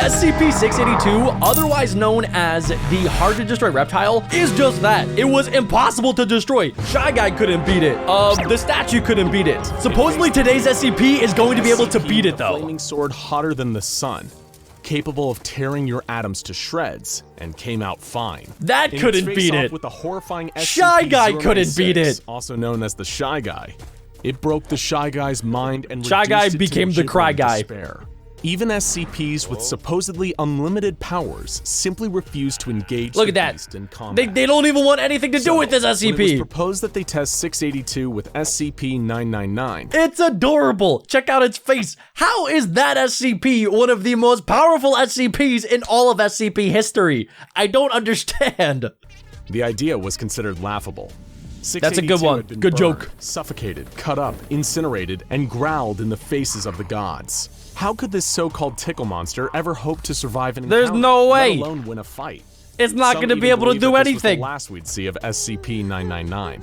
SCP-682, otherwise known as the hard-to-destroy reptile, is just that. It was impossible to destroy. Shy Guy couldn't beat it. The statue couldn't beat it. Supposedly today's SCP is going to be able to beat it though. A flaming sword hotter than the sun, capable of tearing your atoms to shreds, and came out fine. That couldn't beat it. With the horrifying Shy Guy couldn't beat it. Also known as the Shy Guy. It broke the Shy Guy's mind and Shy Guy became the Cry Guy. Despair. Even SCPs with supposedly unlimited powers simply refuse to engage Look at that. In combat. They don't even want anything to do with this SCP. When it was proposed that they test 682 with SCP-999. It's adorable. Check out its face. How is that SCP one of the most powerful SCPs in all of SCP history? I don't understand. The idea was considered laughable. That's a good one. Good joke. Suffocated, cut up, incinerated, and growled in the faces of the gods. How could this so-called Tickle monster ever hope to survive an encounter? There's no way. Let alone win a fight? It's not going to be able to do anything. This was the last we'd see of SCP-999.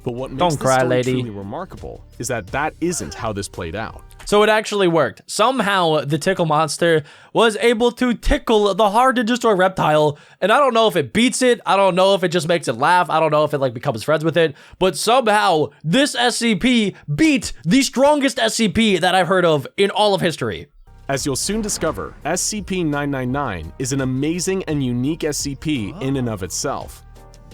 But what makes Don't this cry, story lady. truly remarkable is that that isn't how this played out. So it actually worked. Somehow the Tickle monster was able to tickle the hard-to-destroy reptile, and I don't know if it beats it, I don't know if it just makes it laugh, I don't know if it like becomes friends with it, but somehow this SCP beat the strongest SCP that I've heard of in all of history. As you'll soon discover, SCP-999 is an amazing and unique SCP in and of itself.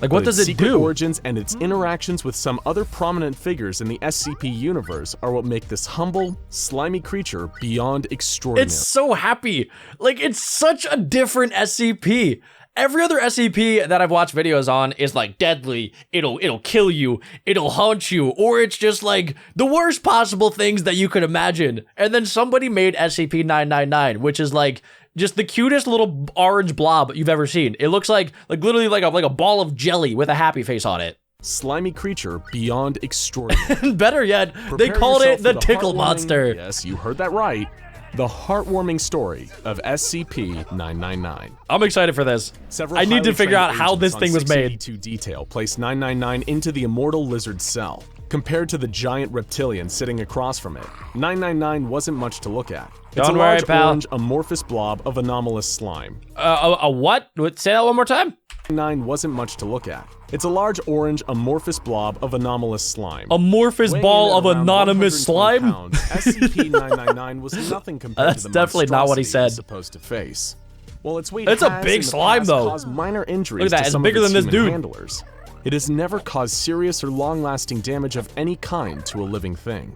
Like, what does it secret do? Origins and its interactions with some other prominent figures in the SCP universe are what make this humble, slimy creature beyond extraordinary. It's so happy. Like, it's such a different SCP. Every other SCP that I've watched videos on is like deadly, it'll kill you, it'll haunt you, or it's just like the worst possible things that you could imagine. And then somebody made SCP-999, which is like just the cutest little orange blob you've ever seen. It looks like literally like a ball of jelly with a happy face on it. Slimy creature beyond extraordinary. Better yet, they called it the Tickle monster. Yes, you heard that right. The heartwarming story of SCP-999. I'm excited for this. I need to figure out how this thing was made. 682 detail placed 999 into the immortal lizard cell. Compared to the giant reptilian sitting across from it, 999 wasn't much to look at. It's Don't a worry, large pal. orange amorphous blob of anomalous slime. A what? Say that one more time? 9 wasn't much to look at. It's a large orange amorphous blob of anomalous slime. Amorphous ball of anonymous slime? SCP-999 was nothing compared That's to the definitely not what he monstrosity said. it's supposed to face. Well, its weight It's a has big in the slime, past though. caused minor injuries Look at that, to it's some bigger of its than this human dude. handlers. It has never caused serious or long-lasting damage of any kind to a living thing.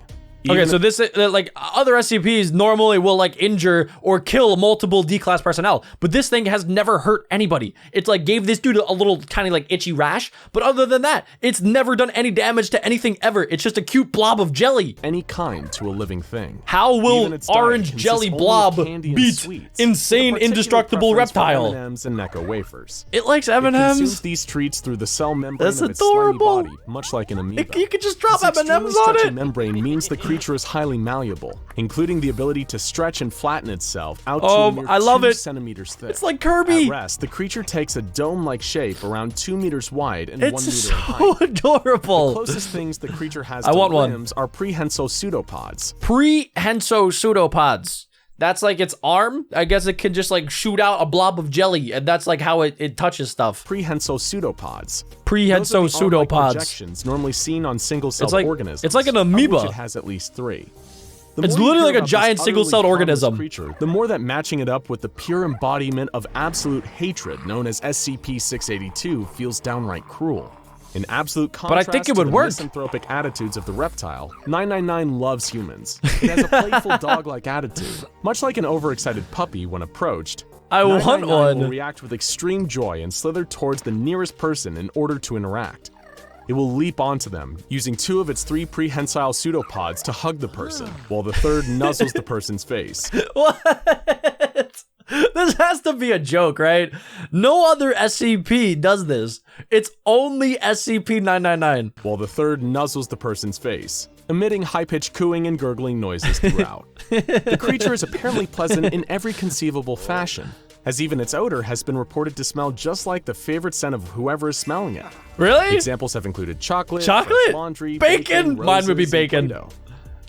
Okay, so this, like, other SCPs normally will, like, injure or kill multiple D-class personnel, but this thing has never hurt anybody. It's, like, gave this dude a little tiny, like, itchy rash, but other than that, it's never done any damage to anything ever. It's just a cute blob of jelly. Any kind to a living thing. How will Even its diet orange consists jelly only of blob candy and beat sweets, insane, with a particular indestructible preference for reptile? M&Ms and Necco wafers. It likes It consumes M&Ms. these treats through the cell membrane That's of its slimy adorable. body, much like an amoeba. You could just drop This extremely M&Ms on stretchy it. membrane means the creature is highly malleable, including the ability to stretch and flatten itself out to a mere I love 2 it. centimeters thick. It's like Kirby. At rest, the creature takes a dome-like shape around 2 meters wide and 1 meter It's in height. so adorable. The closest things the creature has I to want one. limbs are prehensile pseudopods. Prehensile pseudopods. That's like its arm. I guess it can just like shoot out a blob of jelly, and that's like how it touches stuff. Prehensile pseudopods. Prehensile Those are the arm-like pseudopods. projections normally seen on single-celled organisms. It's like an of which amoeba. it has at least 3. The It's more you literally hear like a about this giant utterly single-celled harmless organism. creature, the more that matching it up with the pure embodiment of absolute hatred known as SCP-682 feels downright cruel. In absolute I contrast think it to would the work. misanthropic attitudes of the reptile, 999 loves humans. It has a playful dog-like attitude, much like an overexcited puppy when approached. I want 999 will one. react with extreme joy and slither towards the nearest person in order to interact. It will leap onto them, using 2 of its 3 prehensile pseudopods to hug the person, while the third nuzzles the person's face. What? This has to be a joke, right? No other SCP does this. It's only SCP-999. While the third nuzzles the person's face, emitting high-pitched cooing and gurgling noises throughout. The creature is apparently pleasant in every conceivable fashion, as even its odor has been reported to smell just like the favorite scent of whoever is smelling it. Really? Examples have included chocolate, Chocolate? fresh laundry, Bacon? Mine would be roses, and bacon. Play-Doh.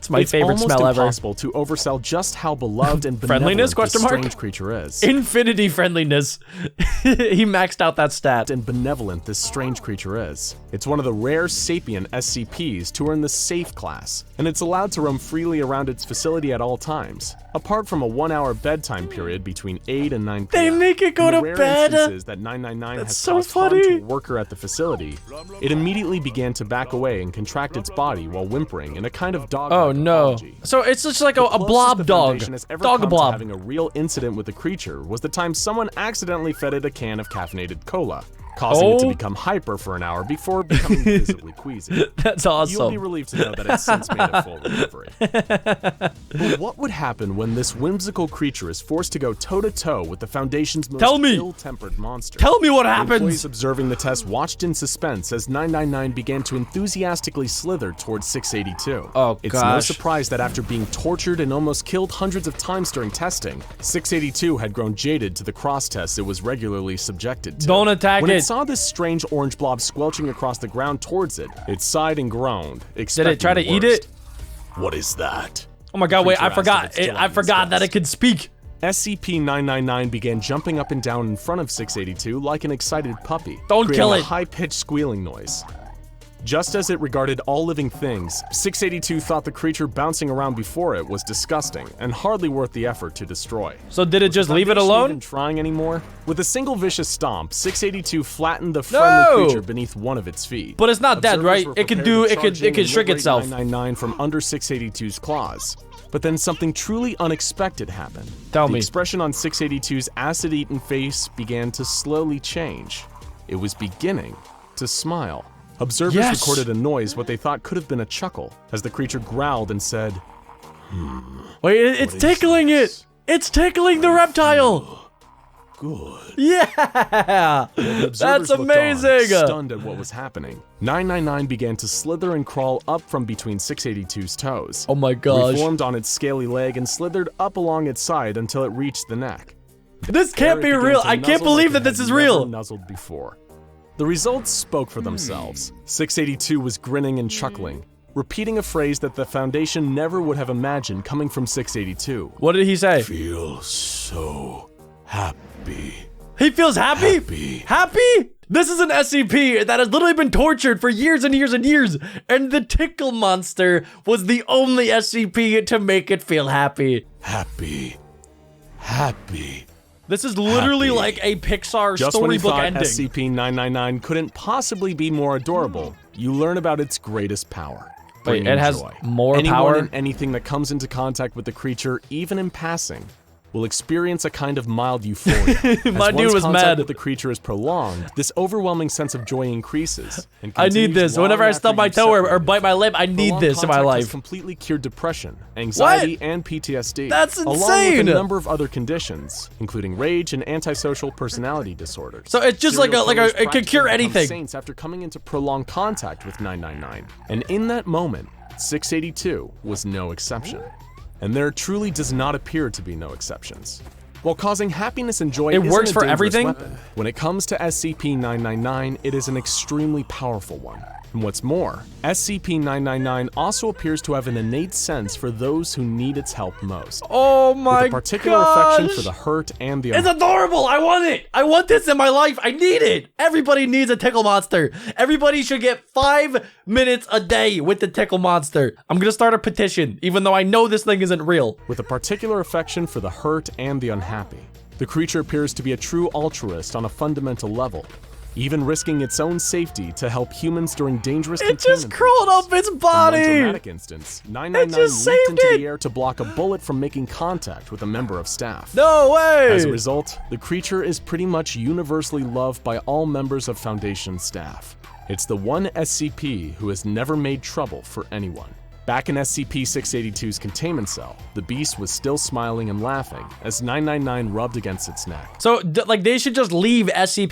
It's my favorite smell ever. It's almost impossible to oversell just how beloved and Friendliness, benevolent this question mark? strange creature is. Infinity friendliness. He maxed out that stat. And benevolent this strange creature is. It's one of the rare sapient SCPs to earn the safe class, and it's allowed to roam freely around its facility at all times, apart from a 1-hour bedtime period between 8 and 9 p.m. They make it go In the to rare bed. instances that 999 has so caused harm funny. to a worker at the facility, it immediately began to back away and contract its body while whimpering in a kind of dog. Oh no. apology. So it's just like a blob dog. Dog blob. Having a real incident with the creature was the time someone accidentally fed it a can of caffeinated cola, causing it to become hyper for an hour before becoming visibly queasy. That's awesome. You'll be relieved to know that it's since made a full recovery. But what would happen when this whimsical creature is forced to go toe-to-toe with the Foundation's most ill-tempered monster? Tell me what Employees happens. observing the test watched in suspense as 999 began to enthusiastically slither towards 682. Oh, It's no surprise that after being tortured and almost killed hundreds of times during testing, 682 had grown jaded to the cross tests it was regularly subjected to. Don't attack When it. it saw this strange orange blob squelching across the ground towards it, it sighed and groaned, expecting Did it try to the eat worst. it? What is that? Oh my god, wait, I Creature forgot. asked its I forgot that it could speak. SCP-999 began jumping up and down in front of 682 like an excited puppy, Don't creating kill a it. high-pitched squealing noise. Just as it regarded all living things, 682 thought the creature bouncing around before it was disgusting and hardly worth the effort to destroy. So did it just leave it Foundation alone? Even trying anymore? With a single vicious stomp, 682 flattened the friendly creature beneath one of its feet. But it's not dead, Observers right? were It could prepared do to it could charge in and shrink liberate itself. 999 from under 682's claws. But then something truly unexpected happened. Tell The me. expression on 682's acid-eaten face began to slowly change. It was beginning to smile. Observers Yes. recorded a noise what they thought could have been a chuckle as the creature growled and said, Wait, it's tickling it. It's tickling the reptile. "Good." Yeah. Observers That's looked on, amazing. stunned at what was happening. 999 began to slither and crawl up from between 682's toes. Oh my gosh. Reformed on its scaly leg and slithered up along its side until it reached the neck. This can't be There it real. began I to can't nuzzle believe like that it this had is never real. Nuzzled before. The results spoke for themselves. 682 was grinning and chuckling, repeating a phrase that the Foundation never would have imagined coming from 682. What did he say? Feel so happy. He feels happy? Happy. Happy? This is an SCP that has literally been tortured for years and years and years, and the Tickle monster was the only SCP to make it feel happy. Happy. Happy. This is literally Happy. like a Pixar Just when you storybook thought ending. SCP-999 couldn't possibly be more adorable, you learn about its greatest power. Wait, bringing it has joy. more Anyone power? and anything that comes into contact with the creature, even in passing, will experience a kind of mild euphoria. My As dude one's was contact mad. with the creature is prolonged, this overwhelming sense of joy increases. And I need continues this. long Whenever I after stub my you've toe or separated. bite my lip, I need Prolonged this in my contact has life. completely cured depression, anxiety, and PTSD. That's Along insane. with a number of other conditions, including rage and antisocial personality disorders. So it's just like Serial a killers it could cure practically become anything. Saints after coming into prolonged contact with 999, and in that moment, 682 was no exception. And there truly does not appear to be no exceptions. While causing happiness and joy It isn't works a for dangerous everything? weapon, when it comes to SCP-999, it is an extremely powerful one. And what's more, SCP-999 also appears to have an innate sense for those who need its help most. Oh my With a particular gosh. affection for the hurt and the It's adorable. I want it. I want this in my life. I need it. Everybody needs a Tickle monster. Everybody should get 5 minutes a day with the Tickle monster. I'm gonna start a petition, even though I know this thing isn't real. with a particular affection for the hurt and the unhappy. The creature appears to be a true altruist on a fundamental level, even risking its own safety to help humans during dangerous It just containment crawled breaches. up its In one body. dramatic instance, 999 just leaped saved into it. the air to block a bullet from making contact with a member of staff. No way. As a result, the creature is pretty much universally loved by all members of Foundation staff. It's the one SCP who has never made trouble for anyone. Back in SCP-682's containment cell, the beast was still smiling and laughing as 999 rubbed against its neck. So, like, they should just leave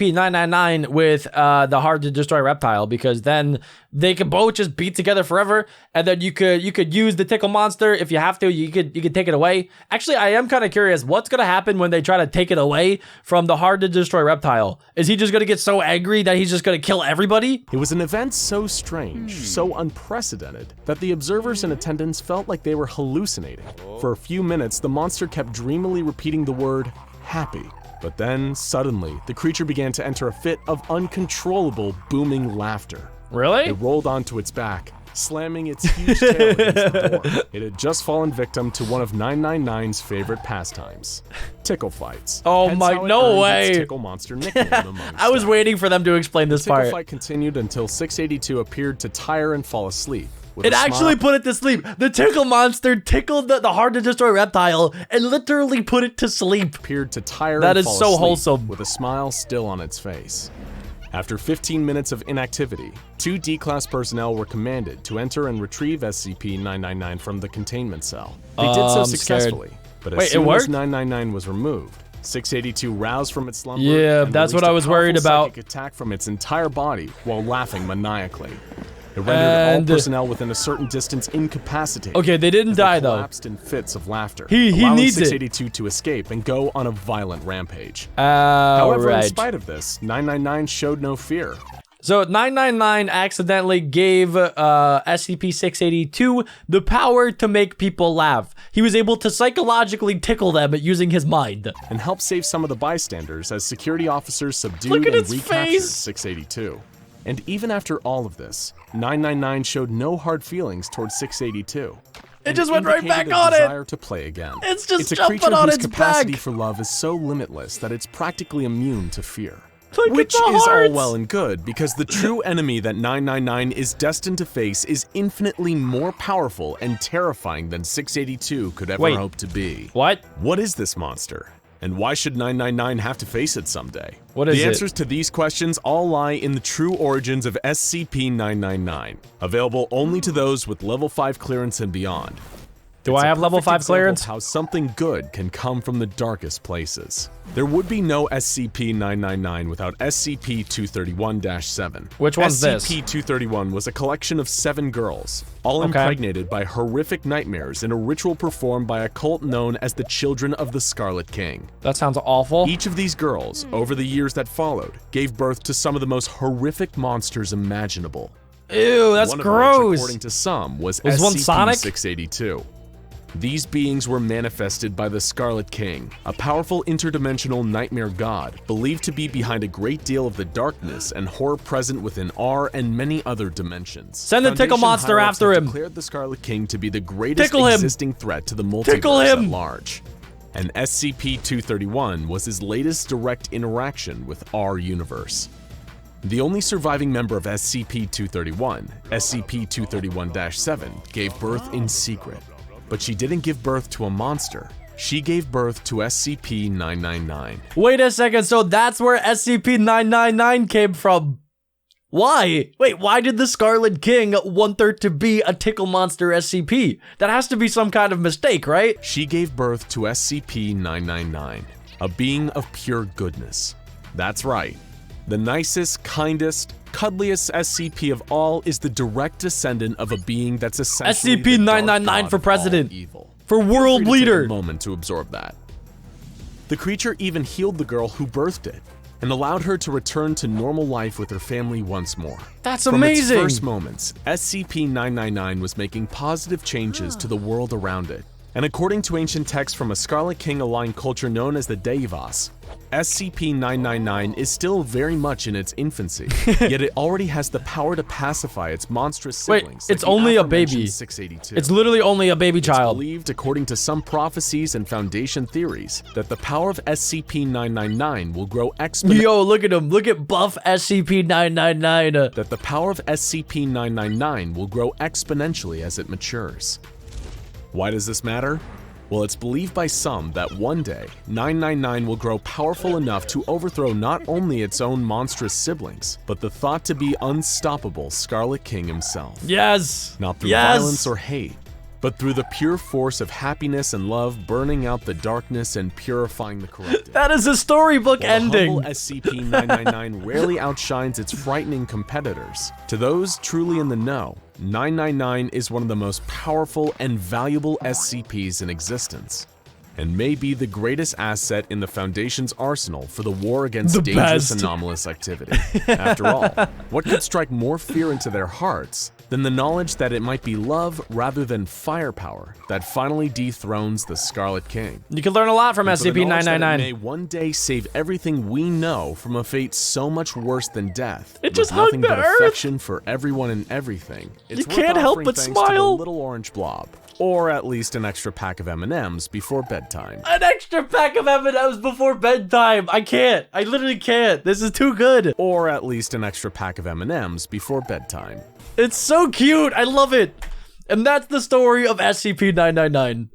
SCP-999 with the hard to destroy reptile, because then they could both just be together forever, and then you could use the Tickle monster if you have to. You could take it away. Actually, I am kind of curious what's gonna happen when they try to take it away from the hard to destroy reptile. Is he just gonna get so angry that he's just gonna kill everybody? It was an event so strange, so unprecedented, that the observers observers in attendance felt like they were hallucinating. For a few minutes, the monster kept dreamily repeating the word, happy. But then, suddenly, the creature began to enter a fit of uncontrollable, booming laughter. Really? It rolled onto its back, slamming its huge tail against the door. It had just fallen victim to one of 999's favorite pastimes, tickle fights. Oh Hence my, how it no earned way. its tickle monster nickname among I was staff. waiting for them to explain this The tickle part. fight continued until 682 appeared to tire and fall asleep. With It a actually smile- put it to sleep. The tickle monster tickled the hard-to-destroy reptile and literally put it to sleep. appeared to tire That and is fall so asleep, wholesome. with a smile still on its face. After 15 minutes of inactivity, 2 D-Class personnel were commanded to enter and retrieve SCP-999 from the containment cell. They did so I'm scared. successfully, but as Wait, it soon as worked? 999 was removed, 682 roused from its slumber Yeah, and that's what released I a was worried powerful about. psychic attack from its entire body while laughing maniacally. It rendered And- all personnel within a certain distance incapacitated. Okay, they didn't as they die though. collapsed in fits of laughter, He allowing needs it. 682 to escape and go on a violent rampage. However, in Alright. spite of this, 999 showed no fear. So 999 accidentally gave SCP-682 the power to make people laugh. He was able to psychologically tickle them using his mind. And helped save some of the bystanders as security officers subdued Look at and its recaptured face. 682. And even after all of this, 999 showed no hard feelings towards 682. It just went right indicated back a on it. desire to play again. It's just It's a jumping creature on whose its capacity back. for love is so limitless that it's practically immune to fear. Look at Which the is all hearts. well and good, because the true enemy that 999 is destined to face is infinitely more powerful and terrifying than 682 could ever Wait. hope to be. What? What is this monster? And why should 999 have to face it someday? What is the it? answers to these questions all lie in the true origins of SCP-999, available only to those with level 5 clearance and beyond. Do It's I a have level perfect 5 example of clearance? how something good can come from the darkest places. There would be no SCP-999 without SCP-231-7. Which one's this? SCP-231 was a collection of 7 girls, all Okay. impregnated by horrific nightmares in a ritual performed by a cult known as the Children of the Scarlet King. That sounds awful. Each of these girls, over the years that followed, gave birth to some of the most horrific monsters imaginable. Ew, that's One of gross. which, according to some, was Was one Sonic? SCP-682. These beings were manifested by the Scarlet King, a powerful interdimensional nightmare god, believed to be behind a great deal of the darkness and horror present within our and many other dimensions. Send the tickle Foundation monster higher-ups after have him. declared the Scarlet King to be the greatest Tickle him. existing threat to the Tickle multiverse him. at large. And SCP-231 was his latest direct interaction with our universe. The only surviving member of SCP-231, SCP-231-7, gave birth in secret. But she didn't give birth to a monster. She gave birth to SCP-999. Wait a second, so that's where SCP-999 came from. Why? Wait, why did the Scarlet King want there to be a tickle monster SCP? That has to be some kind of mistake, right? She gave birth to SCP-999, a being of pure goodness. That's right. The nicest, kindest, cuddliest SCP of all is the direct descendant of a being that's essentially the dark SCP-999 god for of all president. evil. For Feel world free to take leader. a moment to absorb that. The creature even healed the girl who birthed it and allowed her to return to normal life with her family once more. That's From amazing. its first moments, SCP-999 was making positive changes to the world around it. And according to ancient texts from a Scarlet King-aligned culture known as the Deivas, SCP-999 is still very much in its infancy, yet it already has the power to pacify its monstrous Wait, siblings. it's like the only a aforementioned baby. 682. It's literally only a baby It's child. believed, according to some prophecies and Foundation theories, that the power of SCP-999 will grow exponentially. Yo, look at him. Look at buff SCP-999. That the power of SCP-999 will grow exponentially as it matures. Why does this matter? Well, it's believed by some that one day, 999 will grow powerful enough to overthrow not only its own monstrous siblings, but the thought to be unstoppable Scarlet King himself. Yes. Not through Yes. violence or hate, but through the pure force of happiness and love, burning out the darkness and purifying the corrupted. That is a storybook While the ending. humble SCP-999 rarely outshines its frightening competitors, to those truly in the know, 999 is one of the most powerful and valuable SCPs in existence. and may be the greatest asset in the Foundation's arsenal for the war against The dangerous best. anomalous activity. After all, what could strike more fear into their hearts than the knowledge that it might be love rather than firepower that finally dethrones the Scarlet King? You can learn a lot from And for the knowledge that it SCP-999. may one day save everything we know from a fate so much worse than death. It just with nothing hugged the but earth. affection for everyone and everything. It's You worth can't help offering but thanks to the smile. little orange blob, or at least an extra pack of M&Ms before bedtime. An extra pack of M&Ms before bedtime. I can't. I literally can't. This is too good. Or at least an extra pack of M&Ms before bedtime. It's so cute. I love it. And that's the story of SCP-999.